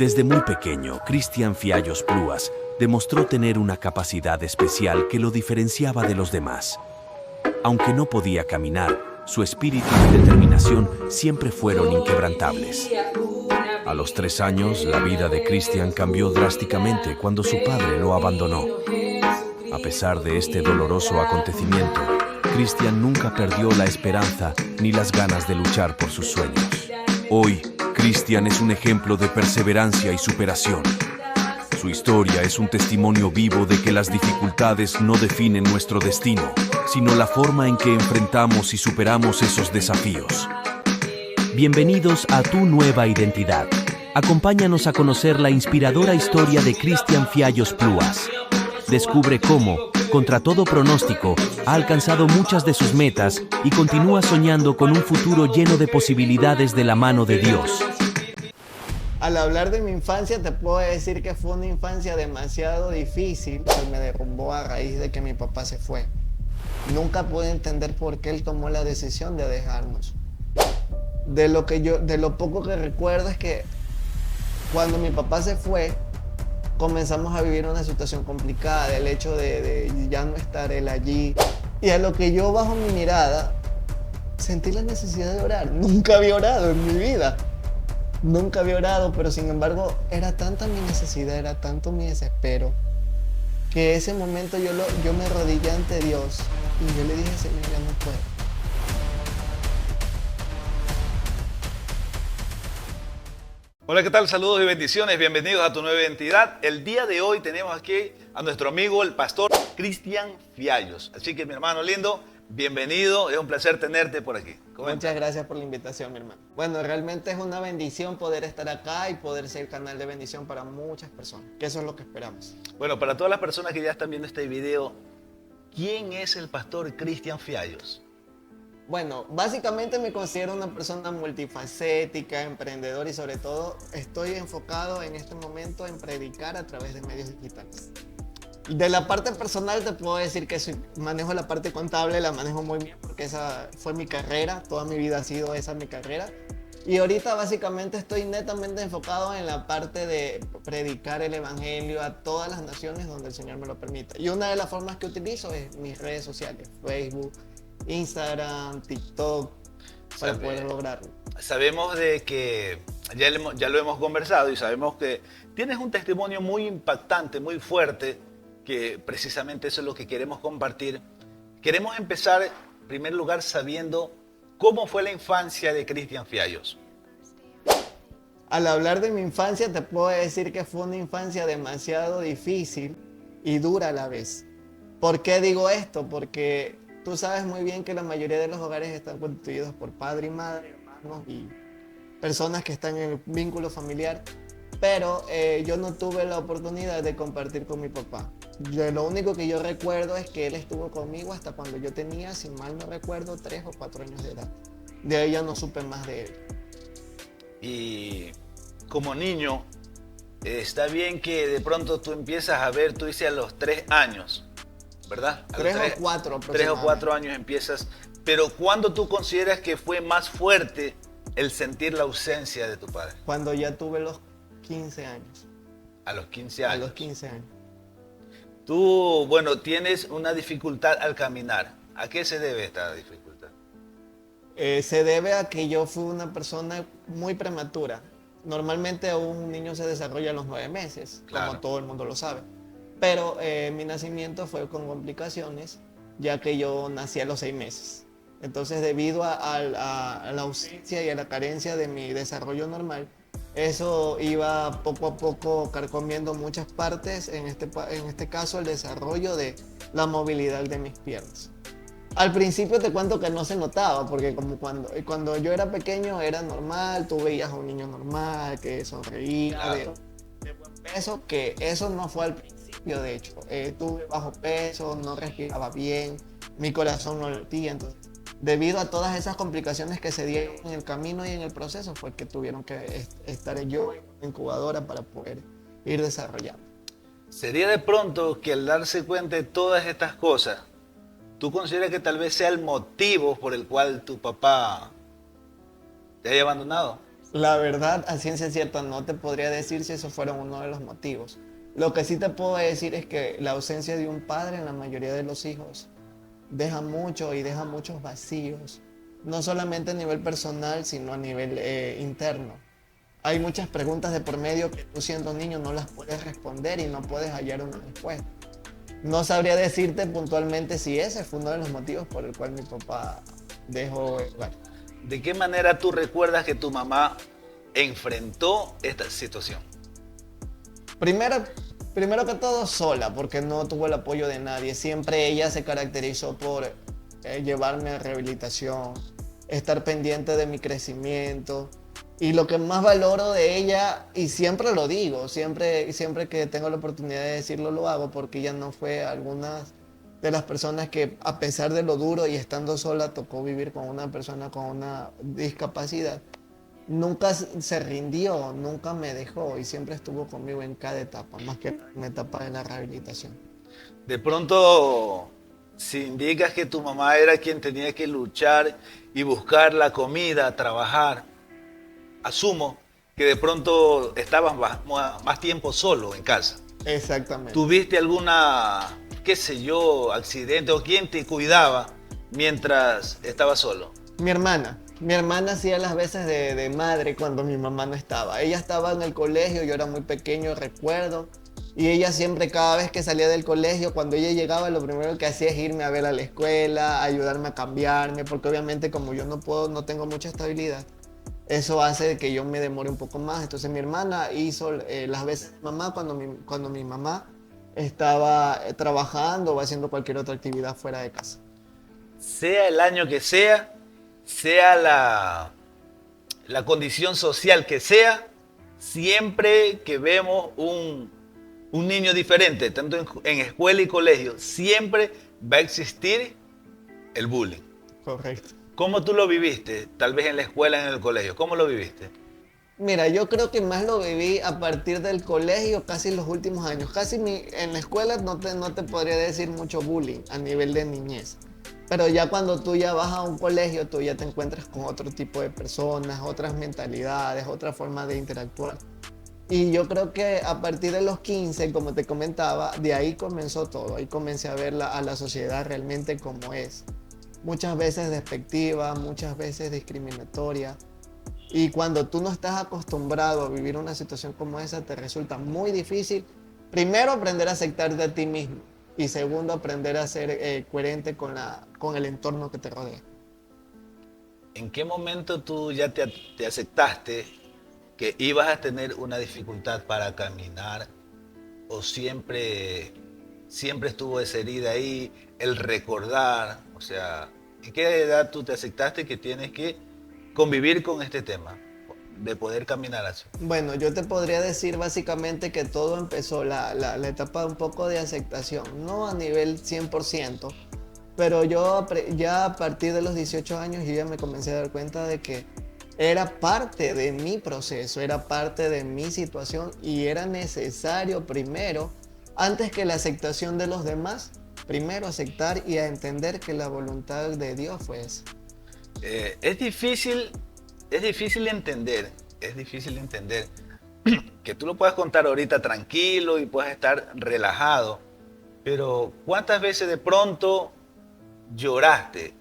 Desde muy pequeño, Cristian Fiallos Pluas demostró tener una capacidad especial que lo diferenciaba de los demás. Aunque no podía caminar, su espíritu y determinación siempre fueron inquebrantables. A los 3 años, la vida de Cristian cambió drásticamente cuando su padre lo abandonó. A pesar de este doloroso acontecimiento, Cristian nunca perdió la esperanza ni las ganas de luchar por sus sueños. Hoy, Cristian es un ejemplo de perseverancia y superación. Su historia es un testimonio vivo de que las dificultades no definen nuestro destino, sino la forma en que enfrentamos y superamos esos desafíos. Bienvenidos a Tu Nueva Identidad. Acompáñanos a conocer la inspiradora historia de Cristian Fiallos Pluas. Descubre cómo, contra todo pronóstico, ha alcanzado muchas de sus metas y continúa soñando con un futuro lleno de posibilidades de la mano de Dios. Al hablar de mi infancia, te puedo decir que fue una infancia demasiado difícil. Se me derrumbó a raíz de que mi papá se fue. Nunca pude entender por qué él tomó la decisión de dejarnos. De lo poco que recuerdo es que cuando mi papá se fue, comenzamos a vivir una situación complicada, el hecho de ya no estar él allí. Y a lo que yo, bajo mi mirada, sentí la necesidad de orar. Nunca había orado en mi vida. Nunca había orado, pero sin embargo era tanta mi necesidad, era tanto mi desespero, que ese momento yo me arrodillé ante Dios y yo le dije: Señor, ya no puedo. Hola, ¿qué tal? Saludos y bendiciones, bienvenidos a Tu Nueva Identidad. El día de hoy tenemos aquí a nuestro amigo, el pastor Cristian Fiallos. Así que, mi hermano lindo, bienvenido, es un placer tenerte por aquí. Comenta. Muchas gracias por la invitación, mi hermano. Bueno, realmente es una bendición poder estar acá y poder ser canal de bendición para muchas personas, que eso es lo que esperamos. Bueno, para todas las personas que ya están viendo este video, ¿quién es el pastor Cristian Fiallos? Bueno, básicamente me considero una persona multifacética, emprendedor y sobre todo estoy enfocado en este momento en predicar a través de medios digitales. De la parte personal te puedo decir que manejo la parte contable, la manejo muy bien porque esa fue mi carrera, toda mi vida ha sido esa mi carrera. Y ahorita básicamente estoy netamente enfocado en la parte de predicar el evangelio a todas las naciones donde el Señor me lo permita. Y una de las formas que utilizo es mis redes sociales, Facebook, Instagram, TikTok, para poder lograrlo. Sabemos de que ya lo hemos conversado y sabemos que tienes un testimonio muy impactante, muy fuerte, que precisamente eso es lo que queremos compartir. Queremos empezar, en primer lugar, sabiendo cómo fue la infancia de Cristian Fiallos. Al hablar de mi infancia, te puedo decir que fue una infancia demasiado difícil y dura a la vez. ¿Por qué digo esto? Porque tú sabes muy bien que la mayoría de los hogares están constituidos por padre y madre, hermanos y personas que están en el vínculo familiar, pero yo no tuve la oportunidad de compartir con mi papá. Lo único que yo recuerdo es que él estuvo conmigo hasta cuando yo tenía, si mal no recuerdo, 3 o 4 años de edad. De ahí ya no supe más de él. Y como niño, está bien que de pronto tú empiezas a ver, tú dices a los 3 años, ¿verdad? A 3 o 4 aproximadamente. 3 o 4 años empiezas, pero ¿cuándo tú consideras que fue más fuerte el sentir la ausencia de tu padre? Cuando ya tuve los 15 años. A los 15 años. A los 15 años. Tú, bueno, tienes una dificultad al caminar. ¿A qué se debe esta dificultad? Se debe a que yo fui una persona muy prematura. Normalmente un niño se desarrolla a los 9 meses, claro, como todo el mundo lo sabe. Pero mi nacimiento fue con complicaciones, ya que yo nací a los 6 meses. Entonces, debido a la ausencia y a la carencia de mi desarrollo normal, eso iba poco a poco carcomiendo muchas partes, en este caso el desarrollo de la movilidad de mis piernas. Al principio te cuento que no se notaba, porque como cuando yo era pequeño era normal, tú veías a un niño normal que sonreía, claro, de buen peso, que eso no fue al principio, de hecho. Tuve bajo peso, no respiraba bien, mi corazón no latía, entonces debido a todas esas complicaciones que se dieron en el camino y en el proceso fue que tuvieron que estar yo en una incubadora para poder ir desarrollando. ¿Sería de pronto que al darse cuenta de todas estas cosas, tú consideras que tal vez sea el motivo por el cual tu papá te haya abandonado? La verdad, a ciencia cierta, no te podría decir si esos fueron uno de los motivos. Lo que sí te puedo decir es que la ausencia de un padre en la mayoría de los hijos deja mucho y deja muchos vacíos, no solamente a nivel personal, sino a nivel interno. Hay muchas preguntas de por medio que tú siendo niño no las puedes responder y no puedes hallar una respuesta. No sabría decirte puntualmente si ese fue uno de los motivos por el cual mi papá dejó el hogar. ¿De qué manera tú recuerdas que tu mamá enfrentó esta situación? Primero que todo sola, porque no tuvo el apoyo de nadie. Siempre ella se caracterizó por llevarme a rehabilitación, estar pendiente de mi crecimiento. Y lo que más valoro de ella, y siempre lo digo, siempre que tengo la oportunidad de decirlo lo hago, porque ella no fue alguna de las personas que, a pesar de lo duro y estando sola, tocó vivir con una persona con una discapacidad. Nunca se rindió, nunca me dejó y siempre estuvo conmigo en cada etapa, más que en la etapa de la rehabilitación. De pronto, si indicas que tu mamá era quien tenía que luchar y buscar la comida, trabajar, asumo que de pronto estabas más tiempo solo en casa. Exactamente. ¿Tuviste alguna, qué sé yo, accidente o quién te cuidaba mientras estabas solo? Mi hermana hacía las veces de madre cuando mi mamá no estaba. Ella estaba en el colegio, yo era muy pequeño, recuerdo. Y ella siempre, cada vez que salía del colegio, cuando ella llegaba, lo primero que hacía es irme a ver a la escuela, ayudarme a cambiarme, porque obviamente como yo no tengo mucha estabilidad, eso hace que yo me demore un poco más. Entonces mi hermana hizo las veces de mamá cuando mi mamá estaba trabajando o haciendo cualquier otra actividad fuera de casa. Sea el año que sea la condición social que sea, siempre que vemos un niño diferente, tanto en escuela y colegio, siempre va a existir el bullying. Correcto. ¿Cómo tú lo viviste? Tal vez en la escuela, en el colegio. ¿Cómo lo viviste? Mira, yo creo que más lo viví a partir del colegio, casi los últimos años. En la escuela no te podría decir mucho bullying a nivel de niñez. Pero ya cuando tú ya vas a un colegio, tú ya te encuentras con otro tipo de personas, otras mentalidades, otra forma de interactuar. Y yo creo que a partir de los 15, como te comentaba, de ahí comenzó todo. Ahí comencé a ver a la sociedad realmente como es. Muchas veces despectiva, muchas veces discriminatoria. Y cuando tú no estás acostumbrado a vivir una situación como esa, te resulta muy difícil, primero, aprender a aceptarte a ti mismo. Y segundo, aprender a ser coherente con el entorno que te rodea. ¿En qué momento tú ya te aceptaste que ibas a tener una dificultad para caminar o siempre estuvo esa herida ahí, el recordar? O sea, ¿en qué edad tú te aceptaste que tienes que convivir con este tema de poder caminar así? Bueno, yo te podría decir básicamente que todo empezó, la etapa un poco de aceptación, no a nivel 100%, pero ya a partir de los 18 años yo ya me comencé a dar cuenta de que era parte de mi proceso, era parte de mi situación y era necesario primero, antes que la aceptación de los demás, primero aceptar y a entender que la voluntad de Dios fue esa. Es difícil entender que tú lo puedas contar ahorita tranquilo y puedas estar relajado, pero ¿cuántas veces de pronto lloraste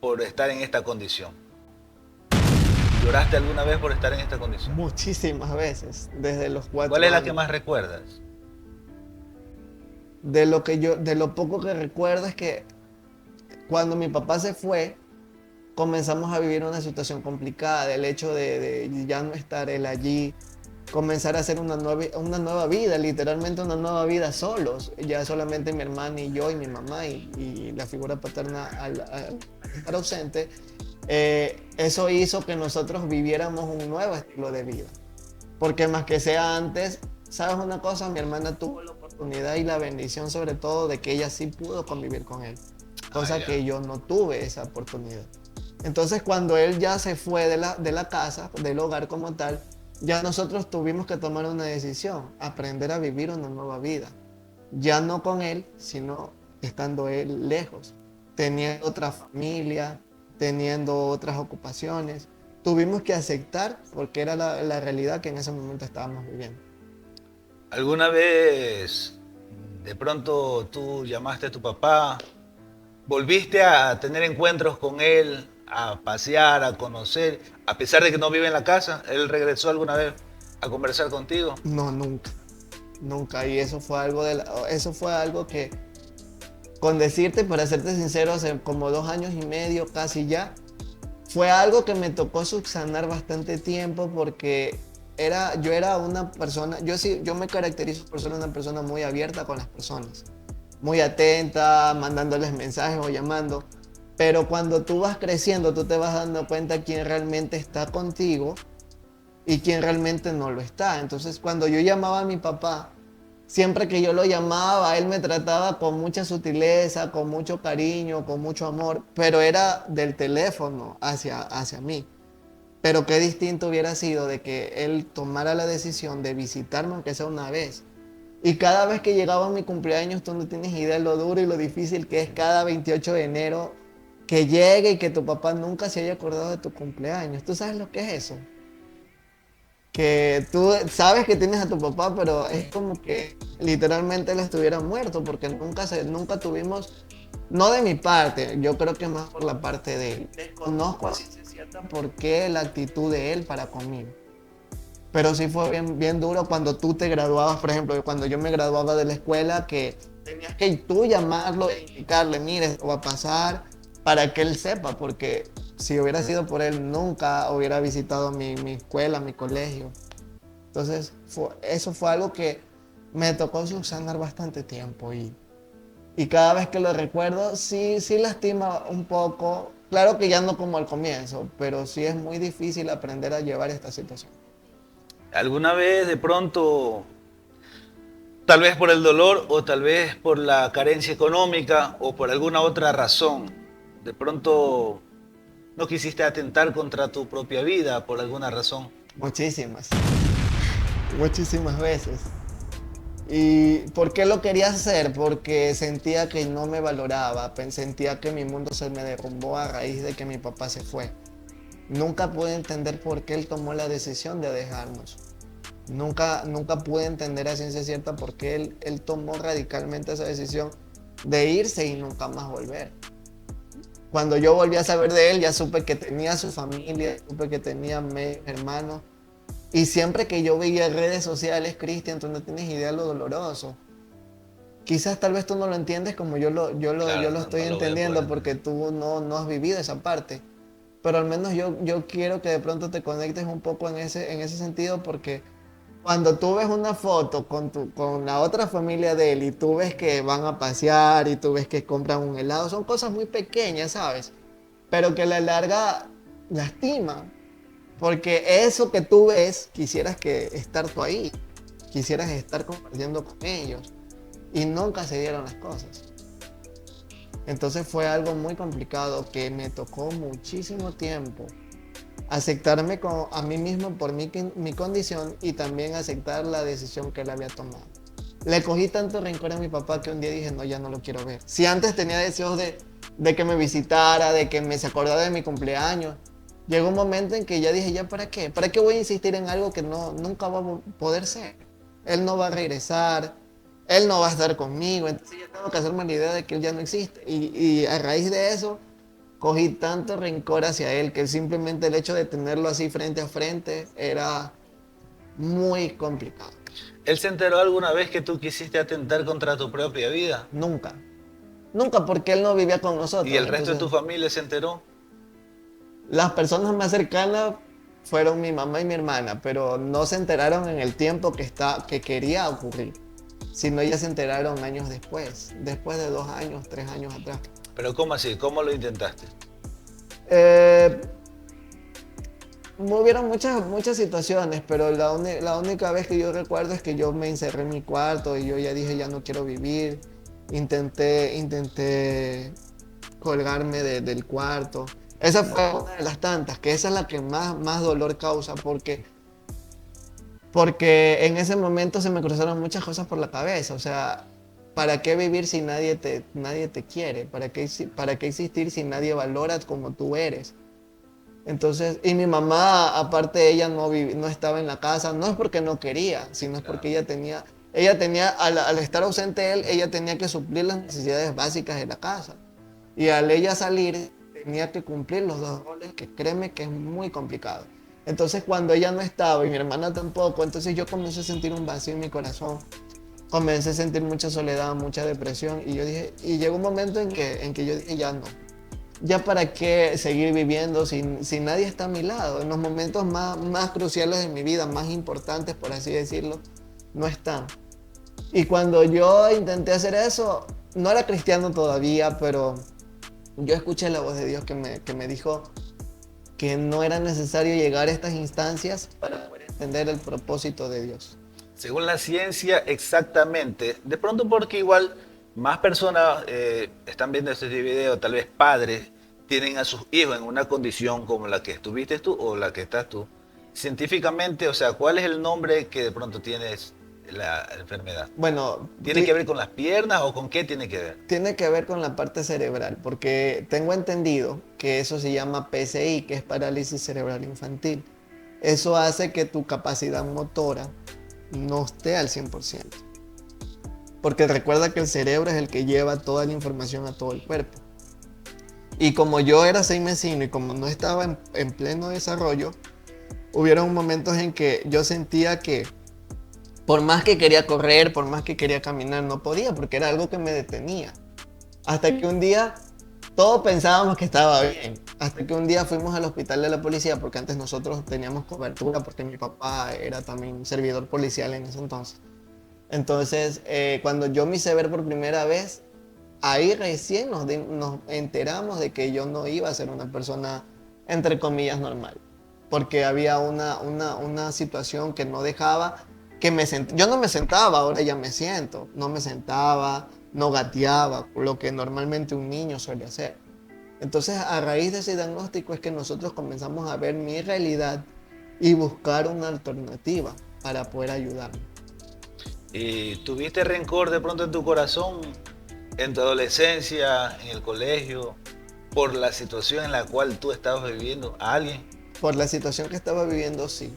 por estar en esta condición? ¿Lloraste alguna vez por estar en esta condición? Muchísimas veces, desde los 4 años. ¿Cuál es la que más recuerdas? De lo poco que recuerdo es que cuando mi papá se fue, comenzamos a vivir una situación complicada, el hecho de ya no estar él allí, comenzar a hacer una nueva vida, literalmente una nueva vida solos, ya solamente mi hermana y yo y mi mamá y la figura paterna al estar ausente. Eso hizo que nosotros viviéramos un nuevo estilo de vida, porque más que sea antes, ¿sabes una cosa? Mi hermana tuvo la oportunidad y la bendición sobre todo de que ella sí pudo convivir con él, cosa que yo no tuve esa oportunidad. Entonces cuando él ya se fue de la casa, del hogar como tal, ya nosotros tuvimos que tomar una decisión, aprender a vivir una nueva vida. Ya no con él, sino estando él lejos, teniendo otra familia, teniendo otras ocupaciones. tuvimos que aceptar porque era la realidad que en ese momento estábamos viviendo. ¿Alguna vez de pronto tú llamaste a tu papá, volviste a tener encuentros con él, a pasear, a conocer, a pesar de que no vive en la casa? ¿Él regresó alguna vez a conversar contigo? No, nunca, nunca. Y eso fue algo que, con decirte, para serte sincero, hace como 2 años y medio casi ya, fue algo que me tocó subsanar bastante tiempo porque yo era una persona, yo me caracterizo por ser una persona muy abierta con las personas, muy atenta, mandándoles mensajes o llamando. Pero cuando tú vas creciendo, tú te vas dando cuenta quién realmente está contigo y quién realmente no lo está. Entonces, cuando yo llamaba a mi papá, siempre que yo lo llamaba, él me trataba con mucha sutileza, con mucho cariño, con mucho amor, pero era del teléfono hacia mí. Pero qué distinto hubiera sido de que él tomara la decisión de visitarme, aunque sea una vez. Y cada vez que llegaba mi cumpleaños, tú no tienes idea de lo duro y lo difícil que es cada 28 de enero que llegue y que tu papá nunca se haya acordado de tu cumpleaños. ¿Tú sabes lo que es eso? Que tú sabes que tienes a tu papá, pero es como que literalmente él estuviera muerto porque nunca tuvimos, no de mi parte, yo creo que más por la parte de él. Desconozco a ciencia cierta por qué la actitud de él para conmigo. Pero sí fue bien, bien duro cuando tú te graduabas, por ejemplo, cuando yo me graduaba de la escuela, que tenías que tú llamarlo e indicarle, mire, esto va a pasar, para que él sepa, porque si hubiera sido por él, nunca hubiera visitado mi escuela, mi colegio. Entonces, eso fue algo que me tocó subsanar bastante tiempo y cada vez que lo recuerdo, sí lastima un poco. Claro que ya no como al comienzo, pero sí es muy difícil aprender a llevar esta situación. ¿Alguna vez de pronto, tal vez por el dolor o tal vez por la carencia económica o por alguna otra razón, de pronto no quisiste atentar contra tu propia vida por alguna razón? Muchísimas veces. ¿Y por qué lo quería hacer? Porque sentía que no me valoraba, sentía que mi mundo se me derrumbó a raíz de que mi papá se fue. Nunca pude entender por qué él tomó la decisión de dejarnos. Nunca pude entender a ciencia cierta por qué él tomó radicalmente esa decisión de irse y nunca más volver. Cuando yo volví a saber de él, ya supe que tenía su familia, supe que tenía hermanos. Y siempre que yo veía redes sociales, Cristian, tú no tienes idea de lo doloroso. Quizás tal vez tú no lo entiendes como yo lo estoy entendiendo porque tú no has vivido esa parte. Pero al menos yo quiero que de pronto te conectes un poco en ese sentido porque cuando tú ves una foto con la otra familia de él y tú ves que van a pasear y tú ves que compran un helado, son cosas muy pequeñas, ¿sabes? Pero que a la larga lastiman. Porque eso que tú ves, quisieras que estar tú ahí, quisieras estar compartiendo con ellos y nunca se dieron las cosas. Entonces fue algo muy complicado que me tocó muchísimo tiempo aceptarme a mí mismo por mi condición y también aceptar la decisión que él había tomado. Le cogí tanto rencor a mi papá que un día dije, no, ya no lo quiero ver. Si antes tenía deseos de que me visitara, de que me se acordara de mi cumpleaños, llegó un momento en que ya dije, ¿ya para qué? ¿Para qué voy a insistir en algo que nunca va a poder ser? Él no va a regresar, él no va a estar conmigo, entonces ya tengo que hacerme la idea de que él ya no existe. Y a raíz de eso, cogí tanto rencor hacia él que simplemente el hecho de tenerlo así frente a frente era muy complicado. ¿Él se enteró alguna vez que tú quisiste atentar contra tu propia vida? Nunca. Nunca, porque él no vivía con nosotros. ¿Y el resto de tu familia se enteró? Las personas más cercanas fueron mi mamá y mi hermana, pero no se enteraron en el tiempo que quería ocurrir, sino ya se enteraron años después de 2 años, 3 años atrás. ¿Pero cómo así? ¿Cómo lo intentaste? Hubieron muchas situaciones, pero la única vez que yo recuerdo es que yo me encerré en mi cuarto y yo ya dije, ya no quiero vivir. Intenté colgarme del cuarto. Esa fue una de las tantas, que esa es la que más dolor causa, porque en ese momento se me cruzaron muchas cosas por la cabeza. O sea, ¿para qué vivir si nadie te quiere? ¿Para qué existir si nadie valora como tú eres? Entonces, y mi mamá, aparte ella no estaba en la casa, no es porque no quería, sino es porque ella tenía al estar ausente él, ella tenía que suplir las necesidades básicas de la casa. Y al ella salir, tenía que cumplir los dos roles, que créeme que es muy complicado. Entonces, cuando ella no estaba y mi hermana tampoco, entonces yo comencé a sentir un vacío en mi corazón. Comencé a sentir mucha soledad, mucha depresión. Y yo dije, y llegó un momento en que yo dije, ya no. Ya para qué seguir viviendo si nadie está a mi lado. En los momentos más cruciales de mi vida, más importantes, por así decirlo, no están. Y cuando yo intenté hacer eso, no era cristiano todavía, pero yo escuché la voz de Dios que me dijo que no era necesario llegar a estas instancias para poder entender el propósito de Dios. Según la ciencia, exactamente. De pronto porque igual más personas están viendo este video, tal vez padres, tienen a sus hijos en una condición como la que estuviste tú o la que estás tú. Científicamente, o sea, ¿cuál es el nombre que de pronto tienes la enfermedad? Bueno, ¿Tiene que ver con las piernas o con qué tiene que ver? tiene que ver con la parte cerebral, porque tengo entendido que eso se llama PCI, que es parálisis cerebral infantil. Eso hace que tu capacidad motora no esté al 100%. Porque recuerda que el cerebro es el que lleva toda la información a todo el cuerpo. Y como yo era seimesino y como no estaba en pleno desarrollo, hubieron momentos en que yo sentía que por más que quería correr, por más que quería caminar, no podía porque era algo que me detenía. Hasta que un día todos pensábamos que estaba bien. Hasta que un día fuimos al hospital de la policía porque antes nosotros teníamos cobertura porque mi papá era también servidor policial en ese entonces. Entonces, cuando yo me hice ver por primera vez, ahí recién nos enteramos de que yo no iba a ser una persona, entre comillas, normal. Porque había una situación que no dejaba yo no me sentaba, ahora ya me siento. No me sentaba, no gateaba, lo que normalmente un niño suele hacer. Entonces, a raíz de ese diagnóstico es que nosotros comenzamos a ver mi realidad y buscar una alternativa para poder ayudarme. ¿Y tuviste rencor de pronto en tu corazón, en tu adolescencia, en el colegio, por la situación en la cual tú estabas viviendo a alguien? Por la situación que estaba viviendo, sí.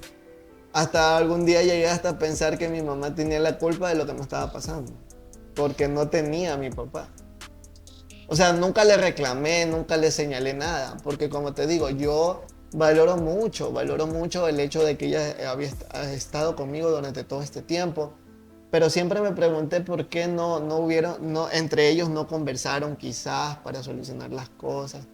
Hasta algún día llegué hasta pensar que mi mamá tenía la culpa de lo que me estaba pasando, porque no tenía a mi papá. O sea, nunca le reclamé, nunca le señalé nada, porque como te digo, yo valoro mucho el hecho de que ella había estado conmigo durante todo este tiempo, pero siempre me pregunté por qué entre ellos no conversaron quizás para solucionar las cosas.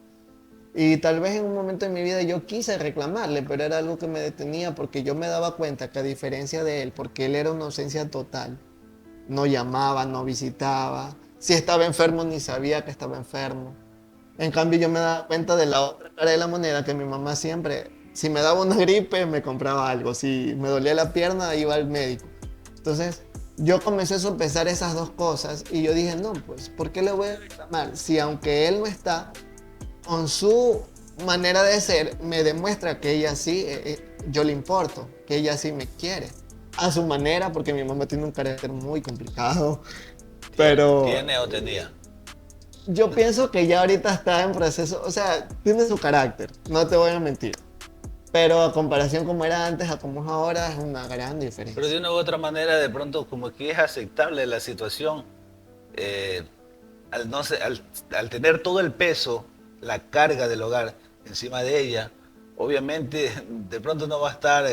Y tal vez en un momento de mi vida yo quise reclamarle, pero era algo que me detenía porque yo me daba cuenta que a diferencia de él, porque él era una ausencia total, no llamaba, no visitaba, si estaba enfermo ni sabía que estaba enfermo. En cambio yo me daba cuenta de la otra cara de la moneda, que mi mamá siempre, si me daba una gripe me compraba algo, si me dolía la pierna iba al médico. Entonces yo comencé a sopesar esas dos cosas y yo dije, no, pues, ¿por qué le voy a reclamar? Si aunque él no está, con su manera de ser, me demuestra que ella sí, yo le importo, que ella sí me quiere. A su manera, porque mi mamá tiene un carácter muy complicado, pero ¿Tiene o tenía? yo pienso que ya ahorita está en proceso, o sea, tiene su carácter, no te voy a mentir. Pero a comparación como era antes a como es ahora, es una gran diferencia. Pero de una u otra manera, de pronto, como que es aceptable la situación, al tener todo el peso, la carga del hogar encima de ella, obviamente de pronto no va a estar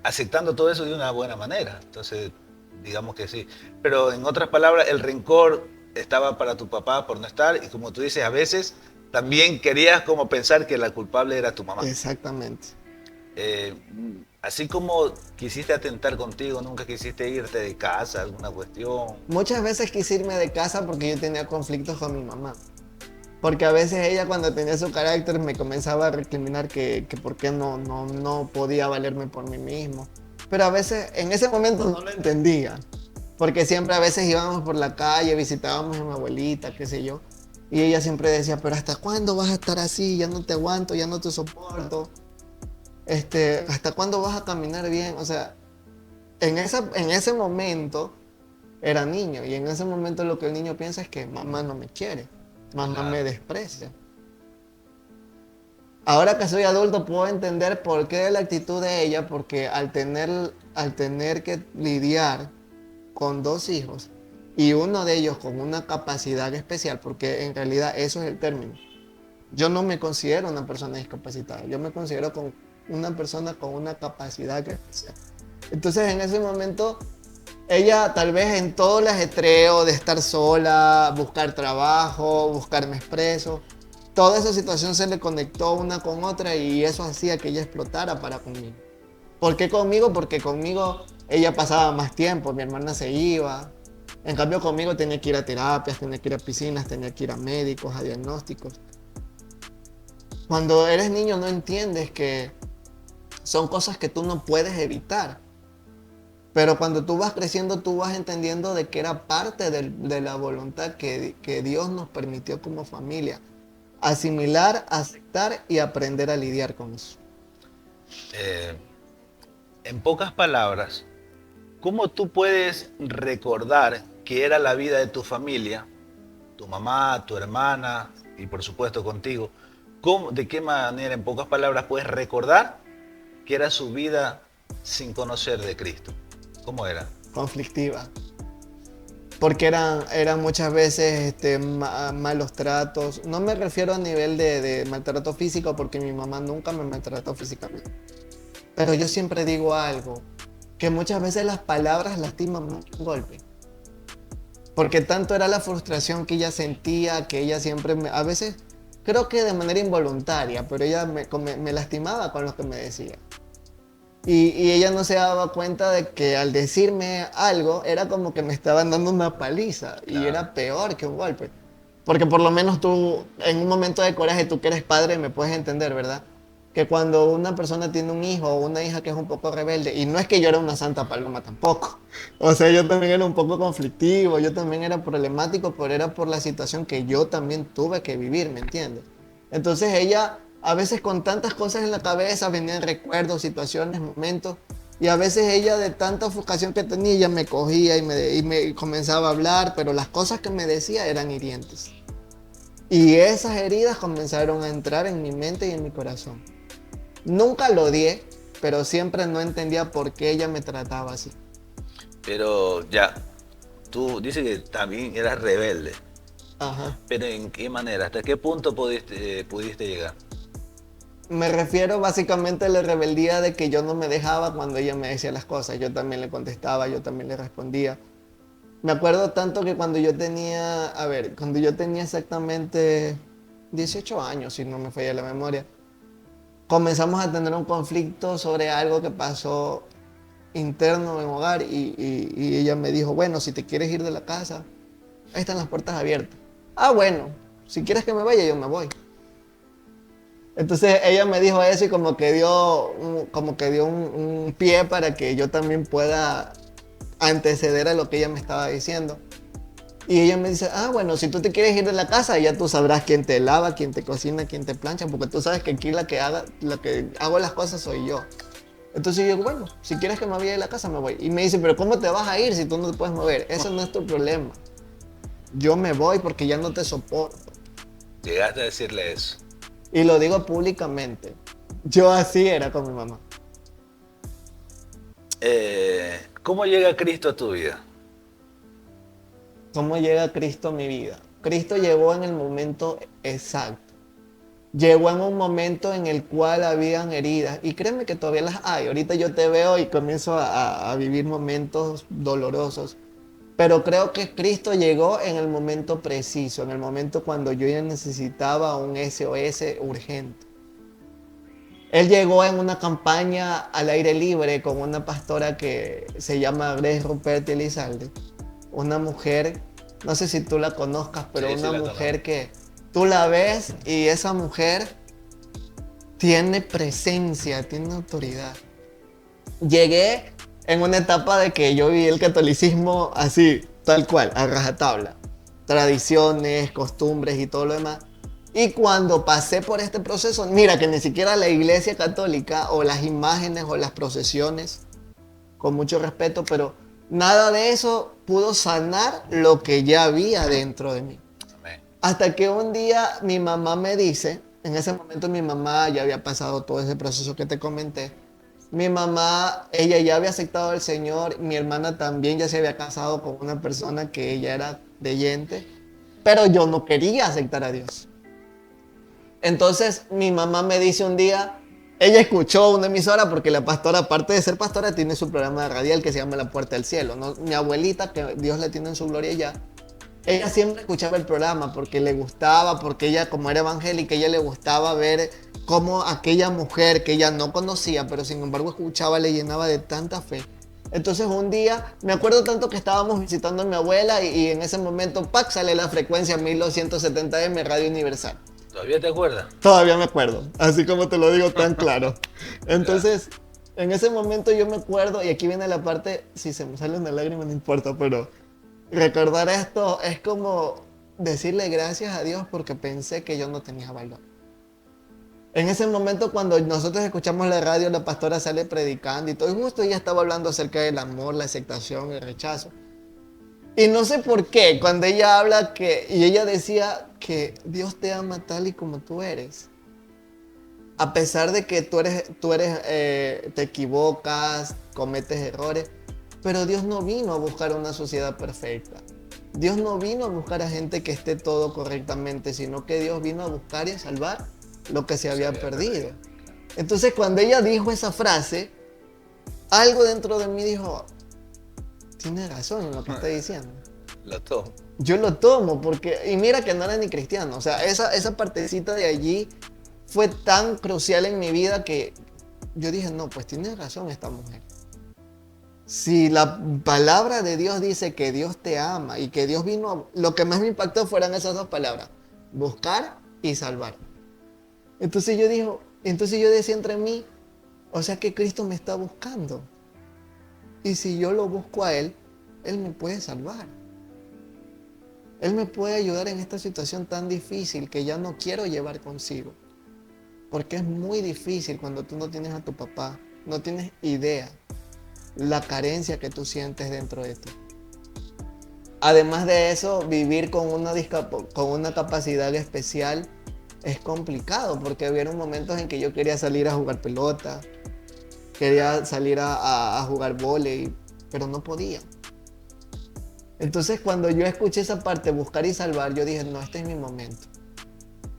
aceptando todo eso de una buena manera. Entonces, digamos que sí. Pero en otras palabras, el rencor estaba para tu papá por no estar y como tú dices, a veces también querías como pensar que la culpable era tu mamá. Exactamente. Así como quisiste atentar contigo, nunca quisiste irte de casa, alguna cuestión. Muchas veces quise irme de casa porque yo tenía conflictos con mi mamá. Porque a veces ella cuando tenía su carácter me comenzaba a recriminar que por qué no podía valerme por mí mismo. Pero a veces en ese momento no lo entendía. Porque siempre a veces íbamos por la calle, visitábamos a mi abuelita, qué sé yo. Y ella siempre decía, pero ¿hasta cuándo vas a estar así? Ya no te aguanto, ya no te soporto. ¿Hasta cuándo vas a caminar bien? O sea, en ese momento era niño. Y en ese momento lo que el niño piensa es que mamá no me quiere. Mamá me desprecia. Ahora que soy adulto puedo entender por qué la actitud de ella, porque al tener que lidiar con dos hijos y uno de ellos con una capacidad especial, porque en realidad eso es el término. Yo no me considero una persona discapacitada, yo me considero una persona con una capacidad especial. Entonces en ese momento ella tal vez en todo el ajetreo de estar sola, buscar trabajo, buscarme expreso, toda esa situación se le conectó una con otra y eso hacía que ella explotara para conmigo. ¿Por qué conmigo? Porque conmigo ella pasaba más tiempo, mi hermana se iba. En cambio conmigo tenía que ir a terapias, tenía que ir a piscinas, tenía que ir a médicos, a diagnósticos. Cuando eres niño no entiendes que son cosas que tú no puedes evitar. Pero cuando tú vas creciendo, tú vas entendiendo de que era parte de la voluntad que Dios nos permitió como familia. Asimilar, aceptar y aprender a lidiar con eso. En pocas palabras, ¿cómo tú puedes recordar que era la vida de tu familia, tu mamá, tu hermana y por supuesto contigo? ¿De qué manera, en pocas palabras, puedes recordar que era su vida sin conocer de Cristo? ¿Cómo era? Conflictiva. Porque eran muchas veces malos tratos. No me refiero a nivel de maltrato físico, porque mi mamá nunca me maltrató físicamente. Pero yo siempre digo algo, que muchas veces las palabras lastiman más que un golpe. Porque tanto era la frustración que ella sentía, que ella siempre a veces, creo que de manera involuntaria, pero ella me lastimaba con lo que me decía. Y ella no se daba cuenta de que al decirme algo era como que me estaban dando una paliza. Claro. Y era peor que un golpe. Porque por lo menos tú, en un momento de coraje, tú que eres padre, me puedes entender, ¿verdad? Que cuando una persona tiene un hijo o una hija que es un poco rebelde, y no es que yo era una santa paloma tampoco. O sea, yo también era un poco conflictivo, yo también era problemático, pero era por la situación que yo también tuve que vivir, ¿me entiendes? Entonces ella... A veces con tantas cosas en la cabeza venían recuerdos, situaciones, momentos. Y a veces ella de tanta ofuscación que tenía, ella me cogía y me comenzaba a hablar, pero las cosas que me decía eran hirientes. Y esas heridas comenzaron a entrar en mi mente y en mi corazón. Nunca lo odié, pero siempre no entendía por qué ella me trataba así. Pero ya, tú dices que también eras rebelde. Ajá. Pero ¿en qué manera? ¿Hasta qué punto pudiste llegar? Me refiero básicamente a la rebeldía de que yo no me dejaba cuando ella me decía las cosas. Yo también le contestaba, yo también le respondía. Me acuerdo tanto que cuando yo tenía exactamente 18 años, si no me falla la memoria, comenzamos a tener un conflicto sobre algo que pasó interno en hogar y ella me dijo, bueno, si te quieres ir de la casa, ahí están las puertas abiertas. Ah, bueno, si quieres que me vaya, yo me voy. Entonces ella me dijo eso y como que dio un pie para que yo también pueda anteceder a lo que ella me estaba diciendo. Y ella me dice, ah, bueno, si tú te quieres ir de la casa, ya tú sabrás quién te lava, quién te cocina, quién te plancha, porque tú sabes que aquí la que hago las cosas soy yo. Entonces yo digo, bueno, si quieres que me vaya de la casa, me voy. Y me dice, pero ¿cómo te vas a ir si tú no te puedes mover? Eso no es tu problema. Yo me voy porque ya no te soporto. Llegaste a decirle eso. Y lo digo públicamente. Yo así era con mi mamá. ¿Cómo llega Cristo a tu vida? ¿Cómo llega Cristo a mi vida? Cristo llegó en el momento exacto. Llegó en un momento en el cual habían heridas. Y créeme que todavía las hay. Ahorita yo te veo y comienzo a vivir momentos dolorosos. Pero creo que Cristo llegó en el momento preciso, en el momento cuando yo ya necesitaba un SOS urgente. Él llegó en una campaña al aire libre con una pastora que se llama Grace Ruperti Elizalde. Una mujer, no sé si tú la conozcas, pero sí, una sí, mujer que tú la ves y esa mujer tiene presencia, tiene autoridad. Llegué en una etapa de que yo viví el catolicismo así, tal cual, a rajatabla. Tradiciones, costumbres y todo lo demás. Y cuando pasé por este proceso, mira que ni siquiera la iglesia católica o las imágenes o las procesiones, con mucho respeto, pero nada de eso pudo sanar lo que ya había dentro de mí. Amén. Hasta que un día mi mamá me dice, En ese momento mi mamá ya había pasado todo ese proceso que te comenté. Mi mamá, ella ya había aceptado al Señor, mi hermana también ya se había casado con una persona que ella era creyente, pero yo no quería aceptar a Dios. Entonces mi mamá me dice un día, ella escuchó una emisora porque la pastora, aparte de ser pastora, tiene su programa radial que se llama La Puerta del Cielo, ¿no? Mi abuelita, que Dios la tiene en su gloria ya, ella siempre escuchaba el programa porque le gustaba, porque ella como era evangélica, ella le gustaba ver cómo aquella mujer que ella no conocía, pero sin embargo escuchaba, le llenaba de tanta fe. Entonces un día, me acuerdo tanto que estábamos visitando a mi abuela y en ese momento, ¡pac!, sale la frecuencia 1270M Radio Universal. ¿Todavía te acuerdas? Todavía me acuerdo, así como te lo digo tan claro. Entonces, en ese momento yo me acuerdo, y aquí viene la parte, si se me sale una lágrima no importa, pero recordar esto es como decirle gracias a Dios porque pensé que yo no tenía valor. En ese momento cuando nosotros escuchamos la radio, la pastora sale predicando y todo, y justo ella estaba hablando acerca del amor, la aceptación, el rechazo. Y no sé por qué, cuando ella habla y ella decía que Dios te ama tal y como tú eres. A pesar de que te equivocas, cometes errores, pero Dios no vino a buscar una sociedad perfecta. Dios no vino a buscar a gente que esté todo correctamente, sino que Dios vino a buscar y a salvar lo que se había perdido. Entonces, cuando ella dijo esa frase, algo dentro de mí dijo, tiene razón en lo que está diciendo. Lo tomo. Yo lo tomo porque, y mira que no era ni cristiano, o sea, esa partecita de allí fue tan crucial en mi vida que yo dije, no, pues tiene razón esta mujer. Si la palabra de Dios dice que Dios te ama y que Dios vino, lo que más me impactó fueron esas dos palabras, buscar y salvar. Entonces yo decía entre mí, o sea que Cristo me está buscando. Y si yo lo busco a Él, Él me puede salvar. Él me puede ayudar en esta situación tan difícil que ya no quiero llevar consigo. Porque es muy difícil cuando tú no tienes a tu papá, no tienes idea la carencia que tú sientes dentro de ti. Además de eso, vivir con una capacidad especial es complicado porque hubieron momentos en que yo quería salir a jugar pelota, quería salir a jugar vóley, pero no podía. Entonces cuando yo escuché esa parte, buscar y salvar, yo dije, no, este es mi momento.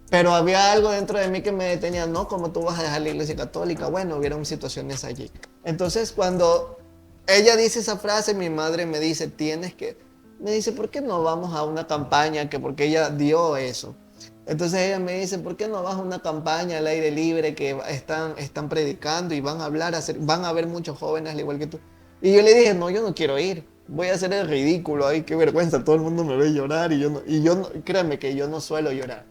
Pero había algo dentro de mí que me detenía, no, ¿cómo tú vas a dejar la iglesia católica? Bueno, hubieron situaciones allí. Entonces cuando ella dice esa frase, mi madre me dice, me dice, ¿por qué no vamos a una campaña? Porque ella dio eso. Entonces ella me dice, ¿por qué no vas a una campaña al aire libre que están predicando y van a hablar, van a ver muchos jóvenes al igual que tú? Y yo le dije, no, yo no quiero ir. Voy a hacer el ridículo, ay, qué vergüenza, todo el mundo me ve llorar y yo no, créeme que yo no suelo llorar.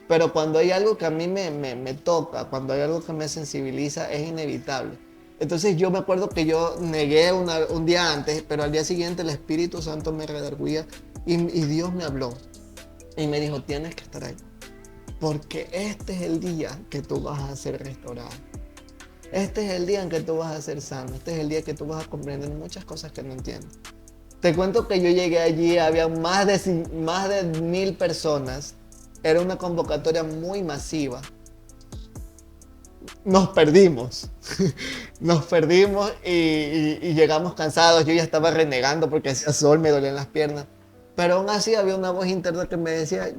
Pero cuando hay algo que a mí me toca, cuando hay algo que me sensibiliza, es inevitable. Entonces yo me acuerdo que yo negué un día antes, pero al día siguiente el Espíritu Santo me redarguía y Dios me habló. Y me dijo, tienes que estar ahí. Porque este es el día que tú vas a ser restaurado. Este es el día en que tú vas a ser sano. Este es el día que tú vas a comprender muchas cosas que no entiendes. Te cuento que yo llegué allí, había más de 1000 personas. Era una convocatoria muy masiva. Nos perdimos. Nos perdimos y llegamos cansados. Yo ya estaba renegando porque hacía sol, me dolían las piernas. Pero aún así había una voz interna que me decía,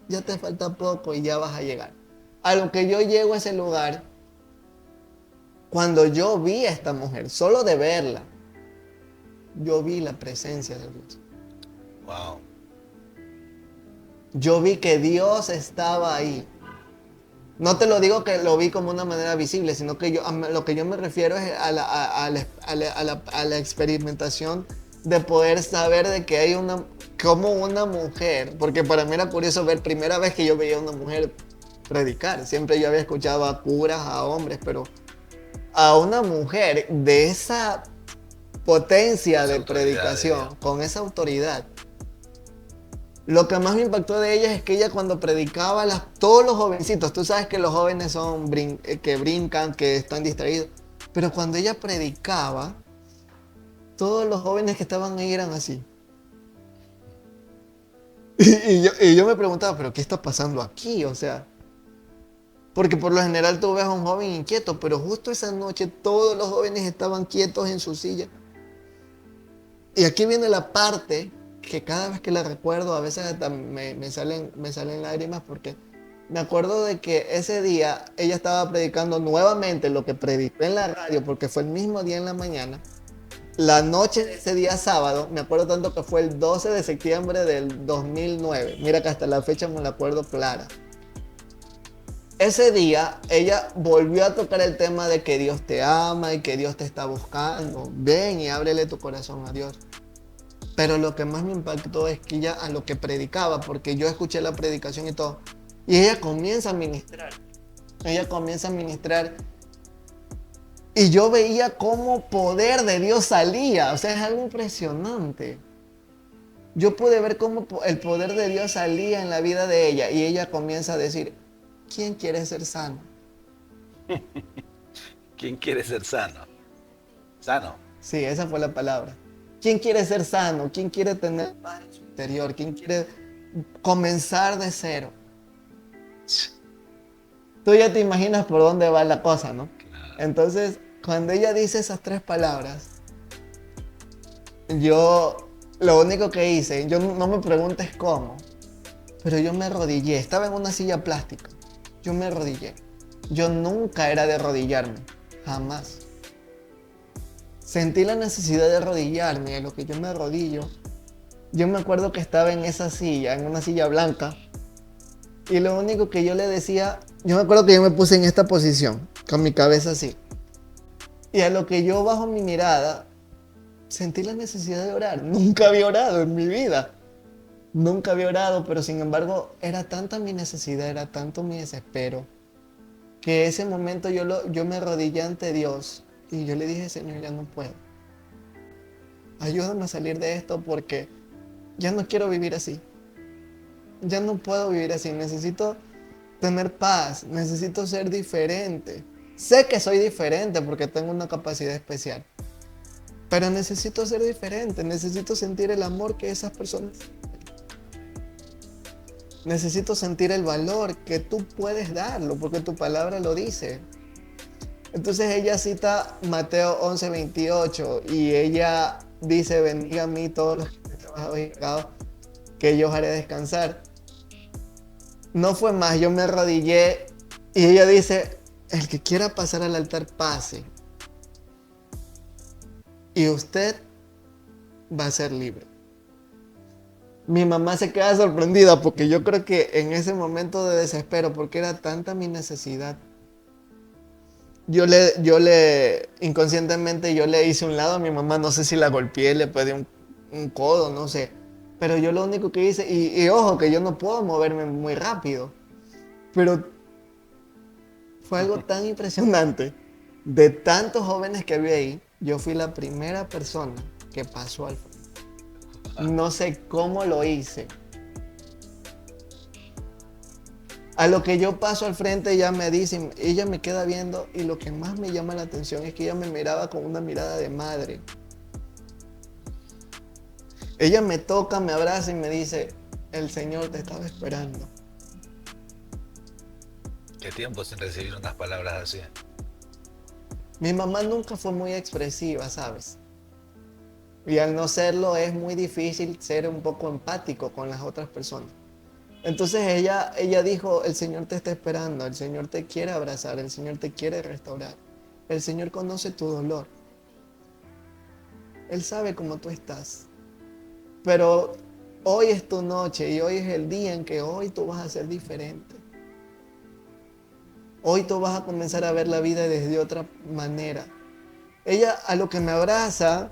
ya te falta poco y ya vas a llegar. A lo que yo llego a ese lugar, cuando yo vi a esta mujer, solo de verla, yo vi la presencia de Dios. Wow. Yo vi que Dios estaba ahí. No te lo digo que lo vi como una manera visible, sino que lo que yo me refiero es a la experimentación de poder saber de que hay como una mujer, porque para mí era curioso ver, primera vez que yo veía a una mujer predicar. Siempre yo había escuchado a curas, a hombres, pero a una mujer de esa potencia de predicación, con esa autoridad. Lo que más me impactó de ella es que ella cuando predicaba, todos los jovencitos, tú sabes que los jóvenes son que brincan, que están distraídos, pero cuando ella predicaba, todos los jóvenes que estaban ahí eran así. Y yo me preguntaba, ¿pero qué está pasando aquí? O sea, Porque por lo general tú ves a un joven inquieto, pero justo esa noche todos los jóvenes estaban quietos en su silla. Y aquí viene la parte que cada vez que la recuerdo, a veces hasta me salen lágrimas, porque me acuerdo de que ese día ella estaba predicando nuevamente lo que predicó en la radio, porque fue el mismo día en la mañana. La noche de ese día sábado, me acuerdo tanto que fue el 12 de septiembre del 2009. Mira que hasta la fecha me la acuerdo clara. Ese día ella volvió a tocar el tema de que Dios te ama y que Dios te está buscando. Ven y ábrele tu corazón a Dios. Pero lo que más me impactó es que ella, a lo que predicaba, porque yo escuché la predicación y todo, y ella comienza a ministrar. Ella comienza a ministrar y yo veía cómo poder de Dios salía. O sea, es algo impresionante. Yo pude ver cómo el poder de Dios salía en la vida de ella, y ella comienza a decir: ¿quién quiere ser sano? ¿Quién quiere ser sano? Sano. Sí, esa fue la palabra. ¿Quién quiere ser sano? ¿Quién quiere tener paz en su interior? ¿Quién quiere comenzar de cero? Tú ya te imaginas por dónde va la cosa, ¿no? Claro. Entonces, cuando ella dice esas 3 palabras, yo lo único que hice, yo no me preguntes cómo, pero yo me arrodillé. Estaba en una silla plástica. Yo me arrodillé. Yo nunca era de arrodillarme, jamás. Sentí la necesidad de arrodillarme, y a lo que yo me arrodillo, yo me acuerdo que estaba en esa silla, en una silla blanca, y lo único que yo le decía, yo me acuerdo que yo me puse en esta posición, con mi cabeza así, y a lo que yo bajo mi mirada, sentí la necesidad de orar. Nunca había orado en mi vida. Nunca había orado, pero sin embargo era tanta mi necesidad, era tanto mi desespero, que ese momento yo me arrodillé ante Dios y yo le dije: Señor, ya no puedo. Ayúdame a salir de esto, porque ya no quiero vivir así. Ya no puedo vivir así. Necesito tener paz, necesito ser diferente. Sé que soy diferente porque tengo una capacidad especial, pero necesito ser diferente, necesito sentir el amor que esas personas. Necesito sentir el valor que tú puedes darlo, porque tu palabra lo dice. Entonces ella cita Mateo 11:28 y ella dice: bendiga a mí todos los que han trabajado y cargado, que yo os haré descansar. No fue más, yo me arrodillé y ella dice: el que quiera pasar al altar, pase. Y usted va a ser libre. Mi mamá se queda sorprendida, porque yo creo que en ese momento de desespero, porque era tanta mi necesidad, inconscientemente yo le hice un lado a mi mamá. No sé si la golpeé, le pedí un codo, no sé. Pero yo lo único que hice, y ojo que yo no puedo moverme muy rápido, pero fue algo tan impresionante. De tantos jóvenes que había ahí, yo fui la primera persona que pasó al frente. No sé cómo lo hice. A lo que yo paso al frente, ella me dice, ella me queda viendo, y lo que más me llama la atención es que ella me miraba con una mirada de madre. Ella me toca, me abraza y me dice: el Señor te estaba esperando. ¿Qué tiempo sin recibir unas palabras así? Mi mamá nunca fue muy expresiva, ¿sabes? Y al no serlo, es muy difícil ser un poco empático con las otras personas. Entonces ella dijo: el Señor te está esperando, el Señor te quiere abrazar, el Señor te quiere restaurar. El Señor conoce tu dolor. Él sabe cómo tú estás. Pero hoy es tu noche y hoy es el día en que hoy tú vas a ser diferente. Hoy tú vas a comenzar a ver la vida desde otra manera. Ella, a lo que me abraza,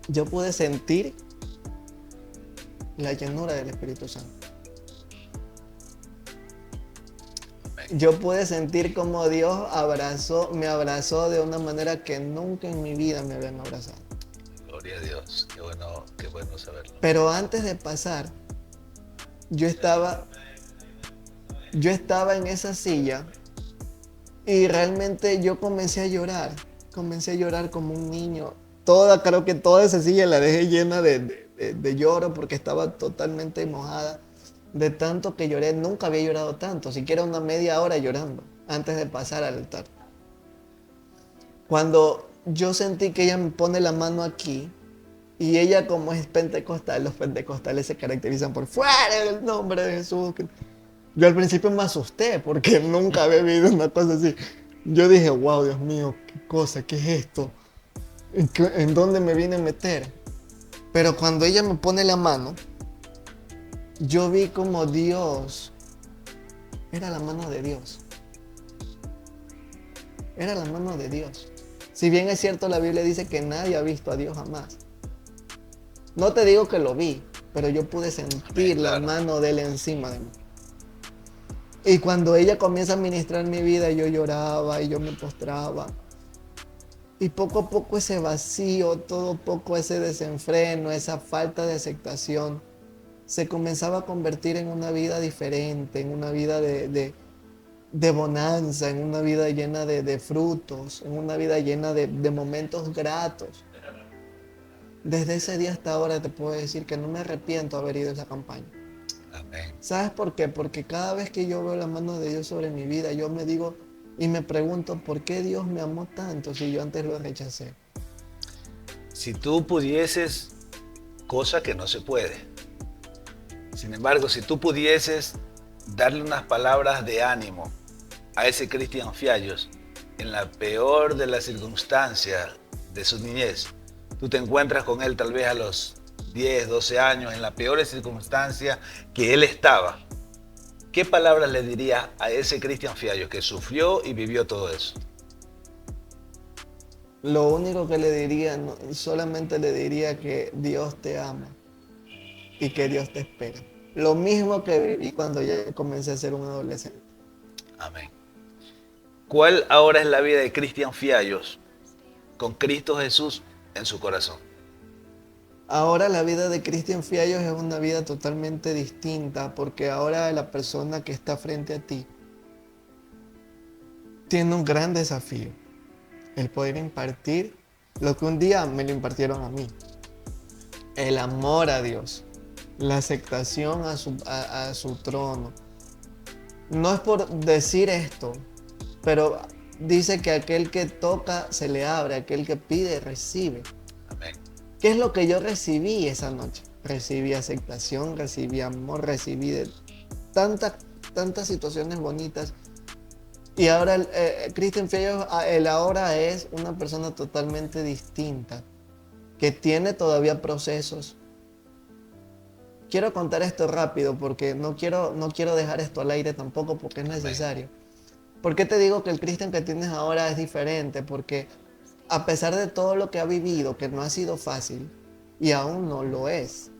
yo pude sentir la llenura del Espíritu Santo. Yo pude sentir cómo Dios me abrazó de una manera que nunca en mi vida me habían abrazado. Gloria a Dios, qué bueno saberlo. Pero antes de pasar, yo estaba en esa silla y realmente yo comencé a llorar como un niño. Creo que toda esa silla la dejé llena de lloro, porque estaba totalmente mojada. De tanto que lloré, nunca había llorado tanto, siquiera una media hora llorando antes de pasar al altar. Cuando yo sentí que ella me pone la mano aquí, y ella, como es pentecostal, los pentecostales se caracterizan por fuera el nombre de Jesús. Yo al principio me asusté porque nunca había vivido una cosa así. Yo dije, wow, Dios mío, qué cosa, qué es esto, ¿en dónde me vine a meter? Pero cuando ella me pone la mano, yo vi como Dios, era la mano de Dios. Era la mano de Dios. Si bien es cierto, la Biblia dice que nadie ha visto a Dios jamás. No te digo que lo vi, pero yo pude sentir la mano de Él encima de mí. Y cuando ella comienza a ministrar mi vida, yo lloraba y yo me postraba. Y poco a poco ese vacío, todo poco ese desenfreno, esa falta de aceptación, se comenzaba a convertir en una vida diferente, en una vida de bonanza, en una vida llena de frutos, en una vida llena de momentos gratos. Desde ese día hasta ahora te puedo decir que no me arrepiento de haber ido a esa campaña. Amén. ¿Sabes por qué? Porque cada vez que yo veo la mano de Dios sobre mi vida, yo me digo y me pregunto, ¿por qué Dios me amó tanto si yo antes lo rechacé? Si tú pudieses, cosa que no se puede. Sin embargo, si tú pudieses darle unas palabras de ánimo a ese Cristian Fiallos en la peor de las circunstancias de su niñez, tú te encuentras con él tal vez a los 10, 12 años, en las peores circunstancias que él estaba. ¿Qué palabras le dirías a ese Cristian Fiallos que sufrió y vivió todo eso? Lo único que le diría, solamente le diría que Dios te ama y que Dios te espera. Lo mismo que viví cuando ya comencé a ser un adolescente. Amén. ¿Cuál ahora es la vida de Cristian Fiallos con Cristo Jesús en su corazón? Ahora la vida de Cristian Fiallos es una vida totalmente distinta, porque ahora la persona que está frente a ti tiene un gran desafío, el poder impartir lo que un día me lo impartieron a mí, el amor a Dios, la aceptación a su trono. No es por decir esto, pero dice que aquel que toca se le abre, aquel que pide recibe. Amén. ¿Qué es lo que yo recibí esa noche? Recibí aceptación, recibí amor, recibí de tantas situaciones bonitas. Y ahora Cristian Fiallos, él ahora es una persona totalmente distinta, que tiene todavía procesos. Quiero contar esto rápido porque no quiero dejar esto al aire tampoco, porque es necesario. ¿Por qué te digo que el Cristian que tienes ahora es diferente? Porque a pesar de todo lo que ha vivido, que no ha sido fácil, y aún no lo es,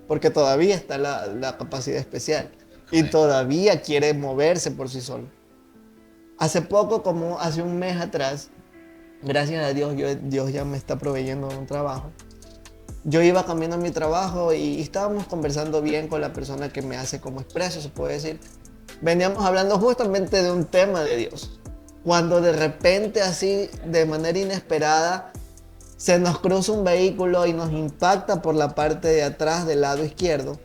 porque todavía está la capacidad especial, y todavía quiere moverse por sí solo. Hace poco, como hace un mes atrás, gracias a Dios, Dios ya me está proveyendo un trabajo. Yo iba cambiando a mi trabajo y estábamos conversando bien con la persona que me hace como expreso, se puede decir. Veníamos hablando justamente de un tema de Dios. Cuando de repente, así, de manera inesperada, se nos cruza un vehículo y nos impacta por la parte de atrás del lado izquierdo.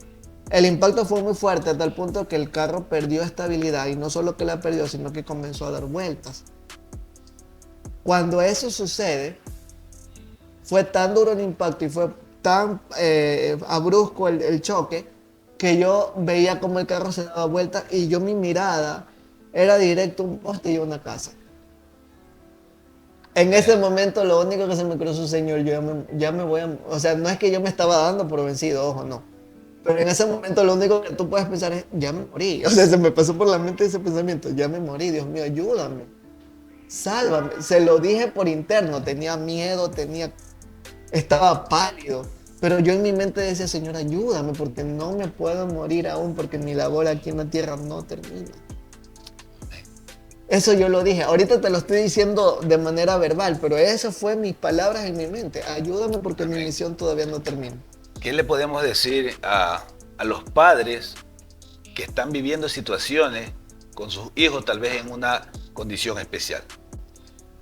El impacto fue muy fuerte a tal punto que el carro perdió estabilidad, y no solo que la perdió, sino que comenzó a dar vueltas. Cuando eso sucede, fue tan duro el impacto y fue tan abrupto el choque, que yo veía como el carro se daba vueltas y mi mirada era directo a un poste y a una casa. En ese momento lo único que se me cruzó, Señor, yo ya me voy a... O sea, no es que yo me estaba dando por vencido, ojo, no. Pero en ese momento lo único que tú puedes pensar es, ya me morí. O sea, se me pasó por la mente ese pensamiento, ya me morí, Dios mío, ayúdame, sálvame. Se lo dije por interno, tenía miedo, estaba pálido. Pero yo en mi mente decía, Señor, ayúdame, porque no me puedo morir aún, porque mi labor aquí en la tierra no termina. Eso yo lo dije. Ahorita te lo estoy diciendo de manera verbal, pero esas fueron mis palabras en mi mente. Ayúdame porque mi misión todavía no termina. ¿Qué le podemos decir a los padres que están viviendo situaciones con sus hijos tal vez en una condición especial?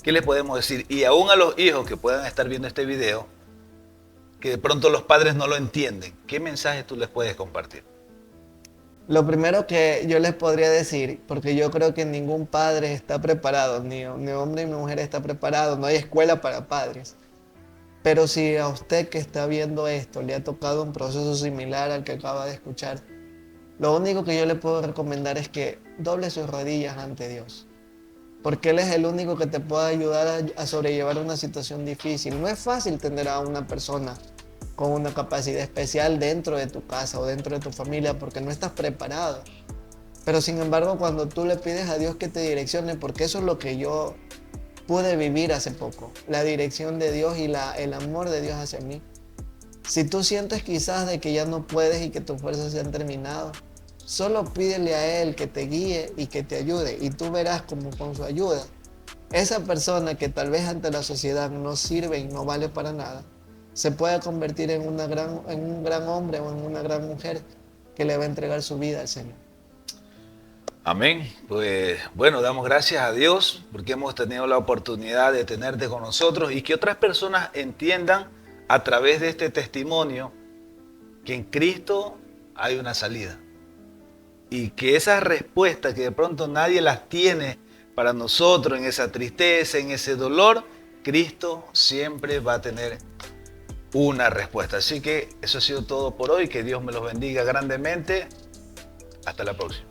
¿Qué les podemos decir? Y aún a los hijos que puedan estar viendo este video, que de pronto los padres no lo entienden, ¿qué mensaje tú les puedes compartir? Lo primero que yo les podría decir, porque yo creo que ningún padre está preparado, ni hombre ni mujer está preparado, no hay escuela para padres. Pero si a usted que está viendo esto le ha tocado un proceso similar al que acaba de escuchar, lo único que yo le puedo recomendar es que doble sus rodillas ante Dios. Porque Él es el único que te puede ayudar a sobrellevar una situación difícil. No es fácil tener a una persona con una capacidad especial dentro de tu casa o dentro de tu familia porque no estás preparado. Pero sin embargo, cuando tú le pides a Dios que te direccione, porque eso es lo que yo pude vivir hace poco, la dirección de Dios y el amor de Dios hacia mí. Si tú sientes quizás de que ya no puedes y que tus fuerzas se han terminado, solo pídele a Él que te guíe y que te ayude, y tú verás como con su ayuda, esa persona que tal vez ante la sociedad no sirve y no vale para nada, se puede convertir en un gran hombre o en una gran mujer que le va a entregar su vida al Señor. Amén. Pues bueno, damos gracias a Dios porque hemos tenido la oportunidad de tenerte con nosotros y que otras personas entiendan a través de este testimonio que en Cristo hay una salida. Y que esas respuestas que de pronto nadie las tiene para nosotros en esa tristeza, en ese dolor, Cristo siempre va a tener una respuesta. Así que eso ha sido todo por hoy. Que Dios me los bendiga grandemente. Hasta la próxima.